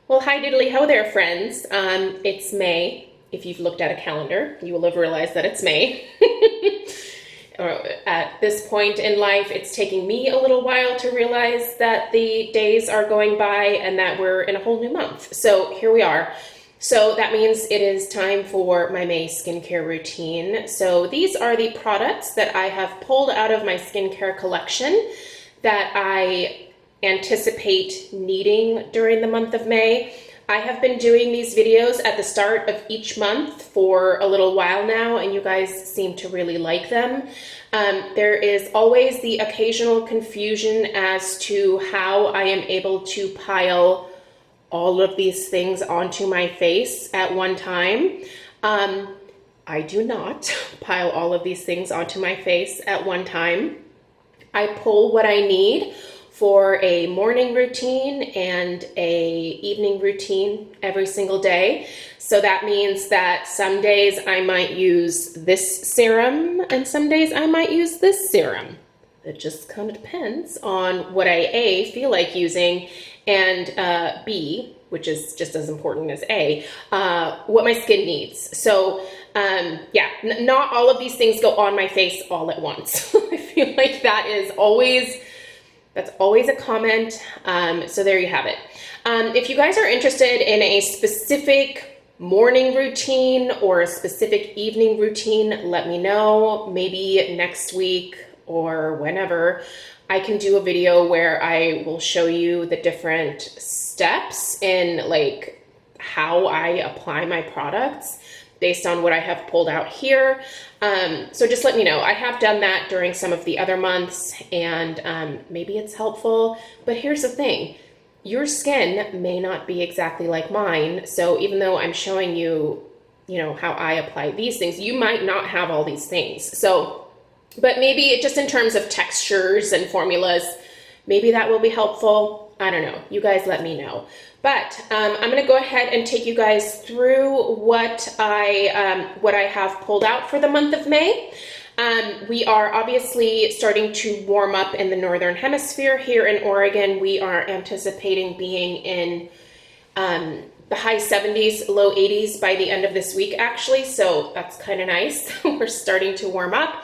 Well, hi diddly ho there, friends. It's May. If you've looked at a calendar, you will have realized that it's May. At this point in life, it's taking me a little while to realize that the days are going by and that we're in a whole new month. So here we are. So that means it is time for my May skincare routine. So these are the products that I have pulled out of my skincare collection that I anticipate needing during the month of May. I have been doing these videos at the start of each month for a little while now, and you guys seem to really like them. There is always the occasional confusion as to how I am able to pile all of these things onto my face at one time. I do not pile all of these things onto my face at one time. I pull what I need for a morning routine and a evening routine every single day. So that means that some days I might use this serum and some days I might use this serum. It just kind of depends on what I A, feel like using, and B, which is just as important as A, what my skin needs. So yeah, not all of these things go on my face all at once. I feel like that's always a comment. So there you have it. If you guys are interested in a specific morning routine or a specific evening routine, let me know. Maybe next week or whenever I can do a video where I will show you the different steps in like how I apply my products based on what I have pulled out here. So just let me know. I have done that during some of the other months, and maybe it's helpful. But here's the thing. Your skin may not be exactly like mine. So even though I'm showing you, how I apply these things, you might not have all these things. So, but maybe just in terms of textures and formulas, maybe that will be helpful. I don't know. You guys let me know. But I'm going to go ahead and take you guys through what I have pulled out for the month of May. We are obviously starting to warm up in the Northern Hemisphere. Here in Oregon, we are anticipating being in the high 70s, low 80s by the end of this week, actually. So that's kind of nice. We're starting to warm up.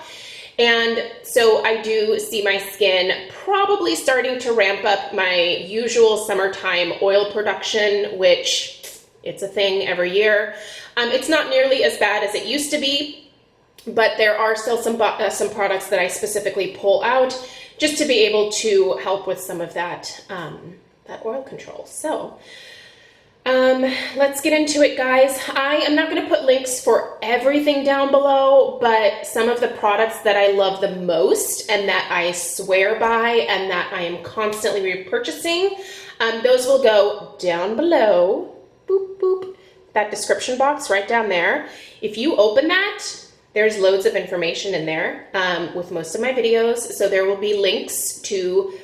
And so I do see my skin probably starting to ramp up my usual summertime oil production, which it's a thing every year. It's not nearly as bad as it used to be, but there are still some products that I specifically pull out just to be able to help with some of that, that oil control. So let's get into it, guys. I am not going to put links for everything down below, but some of the products that I love the most and that I swear by and that I am constantly repurchasing, those will go down below. Boop, boop. That description box right down there. If you open that, there's loads of information in there with most of my videos. So there will be links to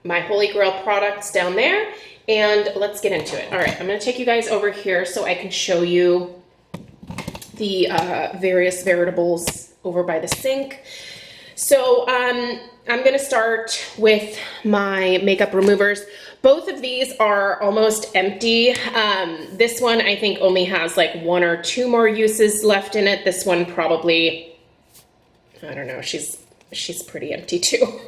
my Holy Grail products down there. And let's get into it. All right, I'm going to take you guys over here so I can show you the various veritables over by the sink. So I'm going to start with my makeup removers. Both of these are almost empty. This one I think only has like one or two more uses left in it. This one probably, I don't know, she's pretty empty too.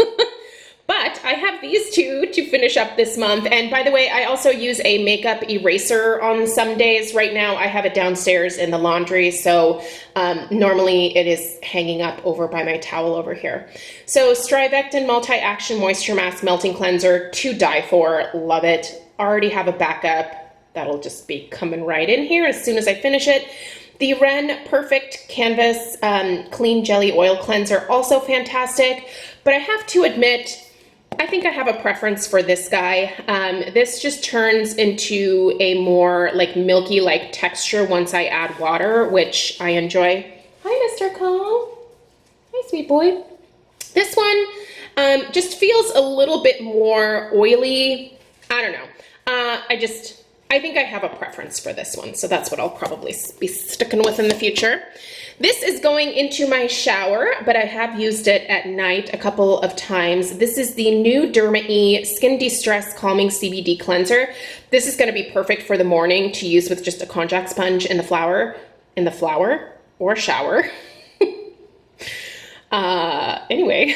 But I have these two to finish up this month. And by the way, I also use a makeup eraser on some days. Right now, I have it downstairs in the laundry. So normally it is hanging up over by my towel over here. So Strivectin Multi-Action Moisture Mask Melting Cleanser, to die for. Love it. Already have a backup. That'll just be coming right in here as soon as I finish it. The Ren Perfect Canvas Clean Jelly Oil Cleanser, also fantastic. But I have to admit, I think I have a preference for this guy. This just turns into a more like milky-like texture once I add water, which I enjoy. Hi, Mr. Kong. Hi, sweet boy. This one just feels a little bit more oily. I don't know. I think I have a preference for this one, so that's what I'll probably be sticking with in the future. This is going into my shower, but I have used it at night a couple of times. This is the new Derma-E Skin De-Stress Calming CBD Cleanser. This is going to be perfect for the morning to use with just a contact sponge in the flower or shower. Anyway,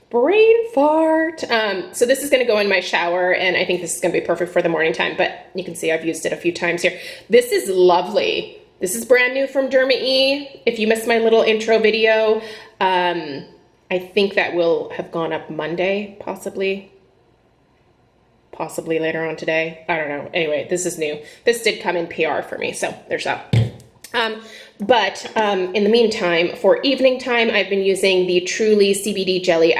brain fart. So this is going to go in my shower, and I think this is going to be perfect for the morning time, but you can see I've used it a few times here. This is lovely. This is brand new from Derma-E. If you missed my little intro video, I think that will have gone up Monday, possibly later on today. I don't know. Anyway, this is new. This did come in PR for me, so there's that. But in the meantime, for evening time, I've been using the Truly CBD Jelly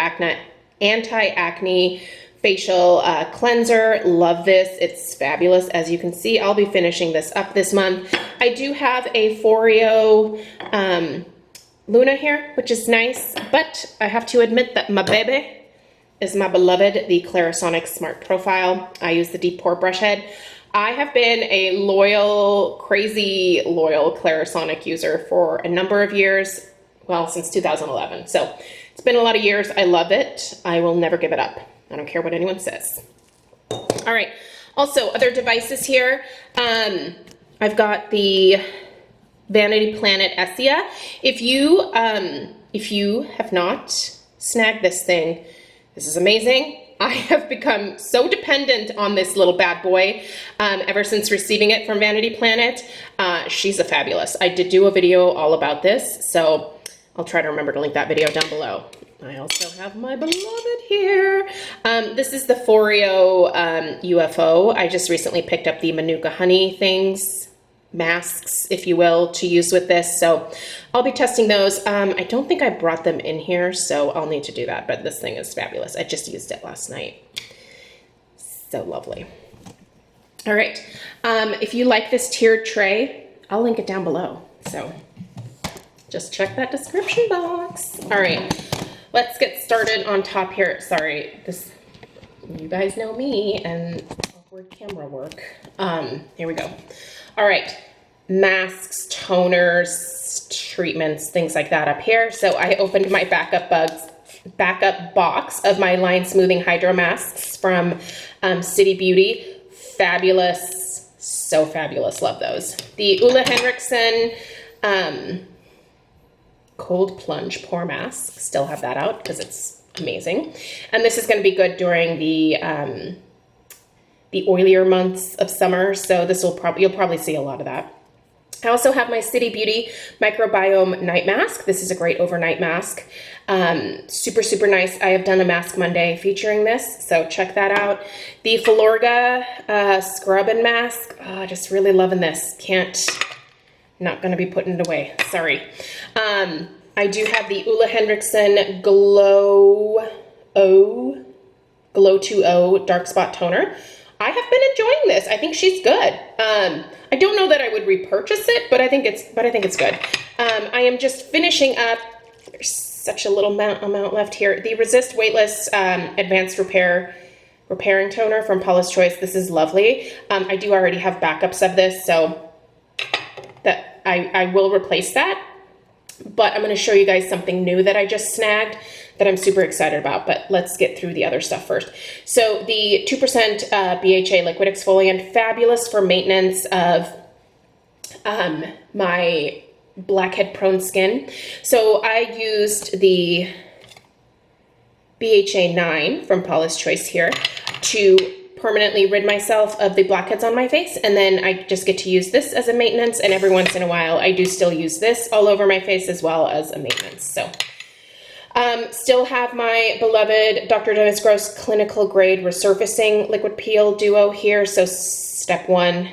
Anti-Acne Facial Cleanser. Love this. It's fabulous. As you can see, I'll be finishing this up this month. I do have a Foreo Luna here, which is nice, but I have to admit that my baby is my beloved, the Clarisonic Smart Profile. I use the deep pore brush head. I have been a crazy loyal Clarisonic user for a number of years, well, since 2011. So it's been a lot of years. I love it. I will never give it up. I don't care what anyone says. All right. Also, other devices here. I've got the Vanity Planet Essia. If you have not snagged this thing, this is amazing. I have become so dependent on this little bad boy ever since receiving it from Vanity Planet. She's a fabulous. I did do a video all about this, so I'll try to remember to link that video down below. I also have my beloved here. This is the Foreo UFO. I just recently picked up the Manuka Honey things, masks, if you will, to use with this. So I'll be testing those. I don't think I brought them in here, so I'll need to do that, but this thing is fabulous. I just used it last night. So lovely. All right. If you like this tiered tray, I'll link it down below. So just check that description box. All right. Let's get started on top here. Sorry, you guys know me and awkward camera work. Here we go. All right, masks, toners, treatments, things like that up here. So I opened my backup box of my line smoothing hydro masks from City Beauty. Fabulous, so fabulous, love those. The Ulla Henriksen Cold Plunge Pore Mask, still have that out because it's amazing. And this is going to be good during the oilier months of summer, so you'll probably see a lot of that. I also have my City Beauty Microbiome Night Mask. This is a great overnight mask. Super, super nice. I have done a Mask Monday featuring this, so check that out. The Filorga Scrub and Mask. Oh, just really loving this. Not going to be putting it away. Sorry. I do have the Ulla Henriksen Glow 2O Dark Spot Toner. I have been enjoying this. I think she's good. I don't know that I would repurchase it, but I think it's good. I am just finishing up. There's such a little amount left here. The Resist Weightless Advanced Repairing Toner from Paula's Choice. This is lovely. I do already have backups of this, so that I will replace that. But I'm going to show you guys something new that I just snagged that I'm super excited about. But let's get through the other stuff first. So the 2% BHA liquid exfoliant, fabulous for maintenance of my blackhead prone skin. So I used the BHA 9 from Paula's Choice here to permanently rid myself of the blackheads on my face, and then I just get to use this as a maintenance, and every once in a while I do still use this all over my face as well as a maintenance. So still have my beloved Dr. Dennis Gross Clinical Grade Resurfacing Liquid Peel Duo here. So step 1,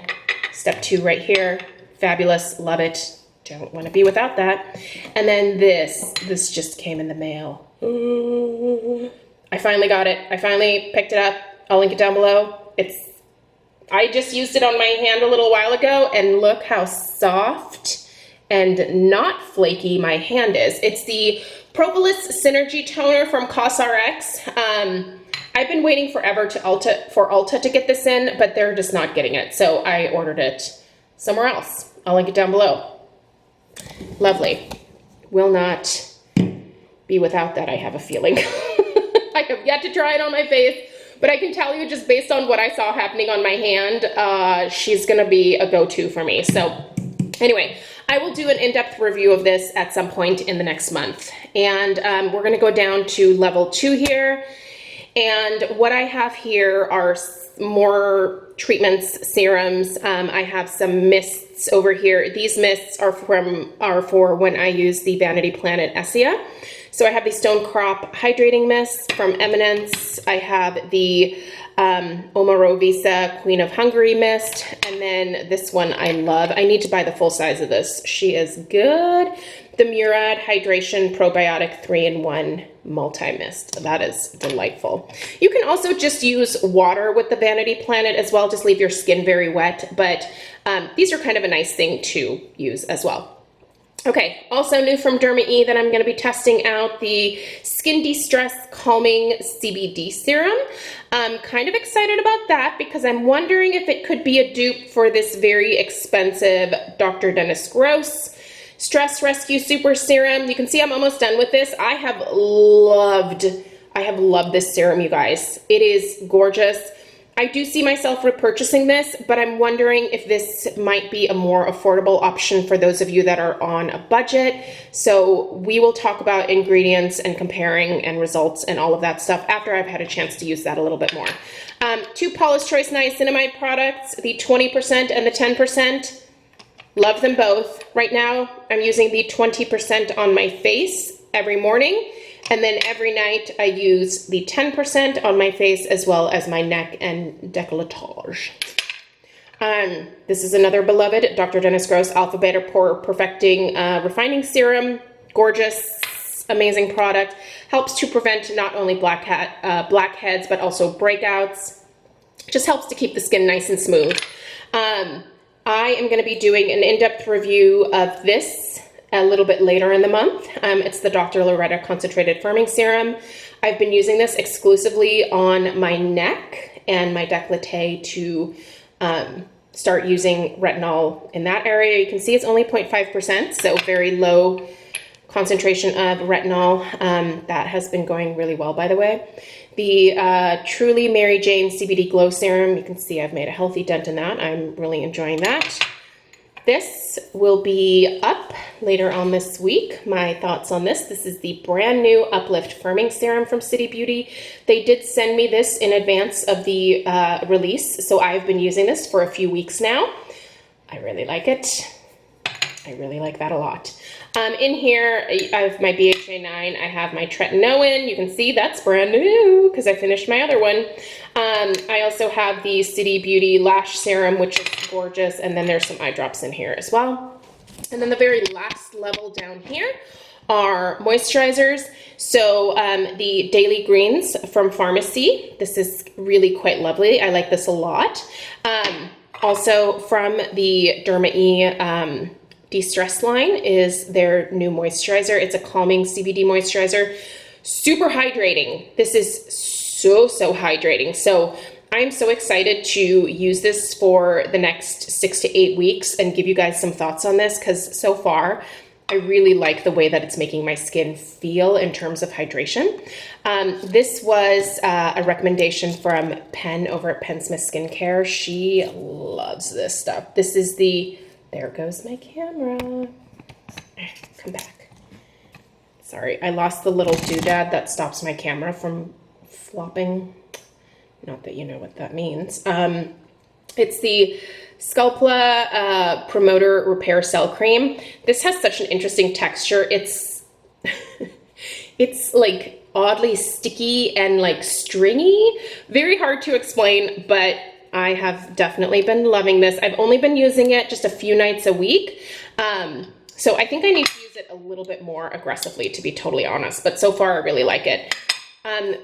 step 2 right here. Fabulous, love it. Don't want to be without that. And then this just came in the mail. Ooh. I finally got it. I finally picked it up. I'll link it down below. I just used it on my hand a little while ago, and look how soft and not flaky my hand is. It's the Propolis Synergy Toner from CosRx. I've been waiting forever for Ulta to get this in, but they're just not getting it. So I ordered it somewhere else. I'll link it down below. Lovely. Will not be without that, I have a feeling. I have yet to try it on my face, but I can tell you just based on what I saw happening on my hand, she's gonna be a go-to for me. So anyway, I will do an in-depth review of this at some point in the next month. And we're gonna go down to level 2 here. And what I have here are more treatments, serums. I have some mists over here. These mists are for when I use the Vanity Planet Essia. So I have the Stone Crop Hydrating Mist from Eminence. I have the Omarovisa Queen of Hungary Mist. And then this one I love. I need to buy the full size of this. She is good. The Murad Hydration Probiotic 3-in-1 Multi-Mist. That is delightful. You can also just use water with the Vanity Planet as well. Just leave your skin very wet. But these are kind of a nice thing to use as well. Okay, also new from Derma E that I'm going to be testing out the Skin De-Stress Calming CBD Serum. I'm kind of excited about that because I'm wondering if it could be a dupe for this very expensive Dr. Dennis Gross Stress Rescue Super Serum. You can see I'm almost done with this. I have loved this serum, you guys. It is gorgeous. I do see myself repurchasing this, but I'm wondering if this might be a more affordable option for those of you that are on a budget. So we will talk about ingredients and comparing and results and all of that stuff after I've had a chance to use that a little bit more. 2 Paula's Choice Niacinamide products, the 20% and the 10%. Love them both. Right now, I'm using the 20% on my face every morning. And then every night I use the 10% on my face as well as my neck and décolletage. This is another beloved Dr. Dennis Gross Alpha Beta Pore Perfecting Refining Serum. Gorgeous, amazing product. Helps to prevent not only blackheads but also breakouts. Just helps to keep the skin nice and smooth. I am going to be doing an in-depth review of this a little bit later in the month. It's the Dr. Loretta Concentrated Firming Serum. I've been using this exclusively on my neck and my décolleté to start using retinol in that area. You can see it's only 0.5%, so very low concentration of retinol. That has been going really well, by the way. The Truly Mary Jane CBD Glow Serum, you can see I've made a healthy dent in that. I'm really enjoying that. This will be up later on this week, my thoughts on this. This is the brand new Uplift Firming Serum from City Beauty. They did send me this in advance of the release, so I've been using this for a few weeks now. I really like it. I really like that a lot. In here, I have my BHA 9. I have my tretinoin. You can see that's brand new because I finished my other one. I also have the City Beauty Lash Serum, which is gorgeous. And then there's some eye drops in here as well. And then the very last level down here are moisturizers. So the Daily Greens from Pharmacy. This is really quite lovely. I like this a lot. Also from the Derma E De-Stress line is their new moisturizer. It's a calming CBD moisturizer. Super hydrating. This is so hydrating. So I'm so excited to use this for the next 6 to 8 weeks and give you guys some thoughts on this because so far I really like the way that it's making my skin feel in terms of hydration. This was a recommendation from Pen over at Pen Smith Skincare. She loves this stuff. This is the, there goes my camera. Come back. Sorry, I lost the little doodad that stops my camera from flopping. Not that you know what that means. It's the Sculpla Promoter Repair Cell Cream. This has such an interesting texture. It's it's like oddly sticky and like stringy. Very hard to explain, but I have definitely been loving this. I've only been using it just a few nights a week. So I think I need to use it a little bit more aggressively, to be totally honest, but so far I really like it.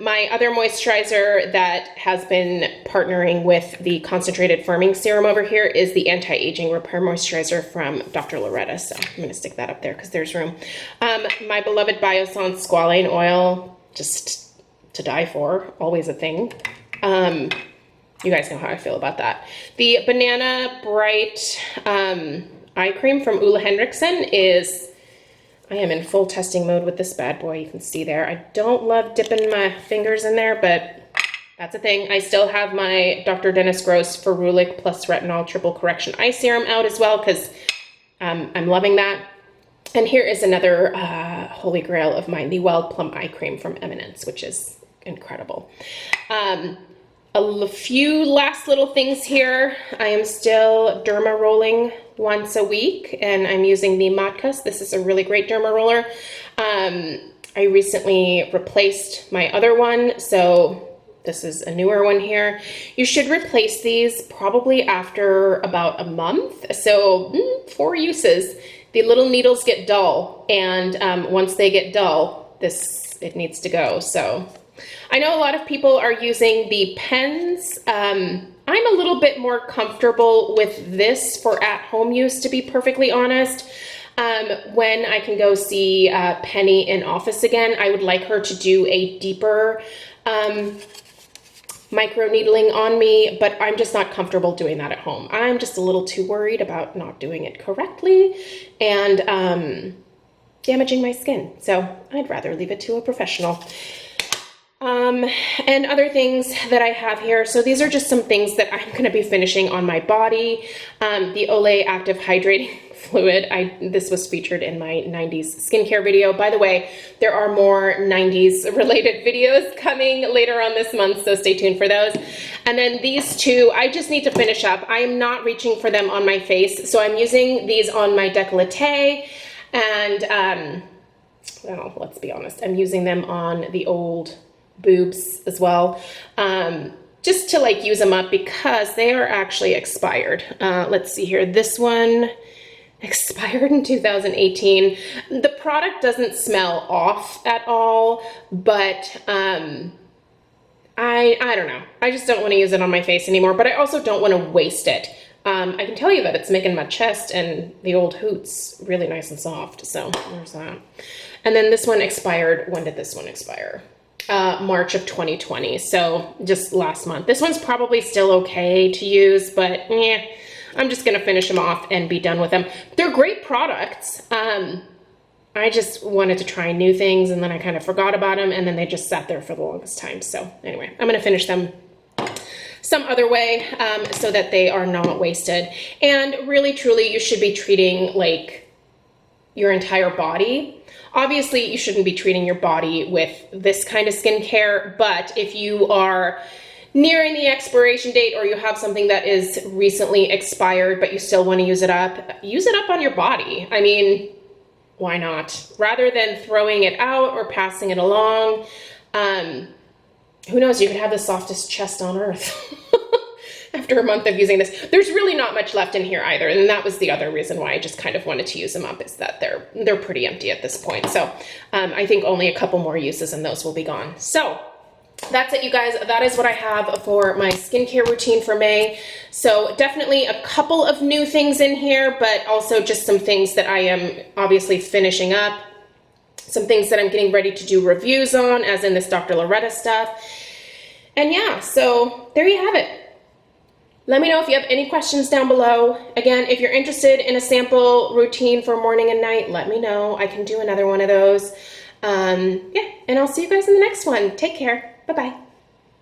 My other moisturizer that has been partnering with the Concentrated Firming Serum over here is the Anti-Aging Repair Moisturizer from Dr. Loretta. So I'm going to stick that up there because there's room. My beloved Biossance Squalane Oil, just to die for, always a thing. You guys know how I feel about that. The Banana Bright eye cream from Ole Henriksen is, I am in full testing mode with this bad boy. You can see there. I don't love dipping my fingers in there, but that's a thing. I still have my Dr. Dennis Gross Ferulic plus Retinol Triple Correction Eye Serum out as well because I'm loving that. And here is another holy grail of mine, the Wild Plum Eye Cream from Eminence, which is incredible. A few last little things here. I am still derma rolling once a week, and I'm using the Matkas. This is a really great derma roller. I recently replaced my other one, so this is a newer one here. You should replace these probably after about a month. So 4 uses. The little needles get dull, and once they get dull, it needs to go. So I know a lot of people are using the pens. I'm a little bit more comfortable with this for at-home use, to be perfectly honest. When I can go see Penny in office again, I would like her to do a deeper micro needling on me, but I'm just not comfortable doing that at home. I'm just a little too worried about not doing it correctly and damaging my skin. So I'd rather leave it to a professional. And other things that I have here. So these are just some things that I'm going to be finishing on my body. The Olay Active Hydrating Fluid. This was featured in my 90s skincare video. By the way, there are more 90s related videos coming later on this month, so stay tuned for those. And then these two, I just need to finish up. I'm not reaching for them on my face, so I'm using these on my décolleté, and well, let's be honest, I'm using them on the old boobs as well, just to like use them up because they are actually expired. Let's see here. This one expired in 2018. The product doesn't smell off at all, but I don't know. I just don't want to use it on my face anymore, but I also don't want to waste it. I can tell you that it's making my chest and the old hoots really nice and soft. So there's that. And then this one expired. When did this one expire? March of 2020. So just last month. This one's probably still okay to use, but yeah, I'm just going to finish them off and be done with them. They're great products. I just wanted to try new things, and then I kind of forgot about them, and then they just sat there for the longest time. So anyway, I'm going to finish them some other way so that they are not wasted. And really, truly, you should be treating like your entire body. Obviously, you shouldn't be treating your body with this kind of skincare, but if you are nearing the expiration date or you have something that is recently expired but you still want to use it up on your body. I mean, why not? Rather than throwing it out or passing it along, who knows, you could have the softest chest on earth after a month of using this. There's really not much left in here either, and that was the other reason why I just kind of wanted to use them up, is that they're pretty empty at this point. So I think only a couple more uses and those will be gone. So that's it, you guys. That is what I have for my skincare routine for May. So definitely a couple of new things in here, but also just some things that I am obviously finishing up. Some things that I'm getting ready to do reviews on, as in this Dr. Loretta stuff. And yeah, so there you have it. Let me know if you have any questions down below. Again, if you're interested in a sample routine for morning and night, let me know. I can do another one of those. Yeah, and I'll see you guys in the next one. Take care. Bye-bye.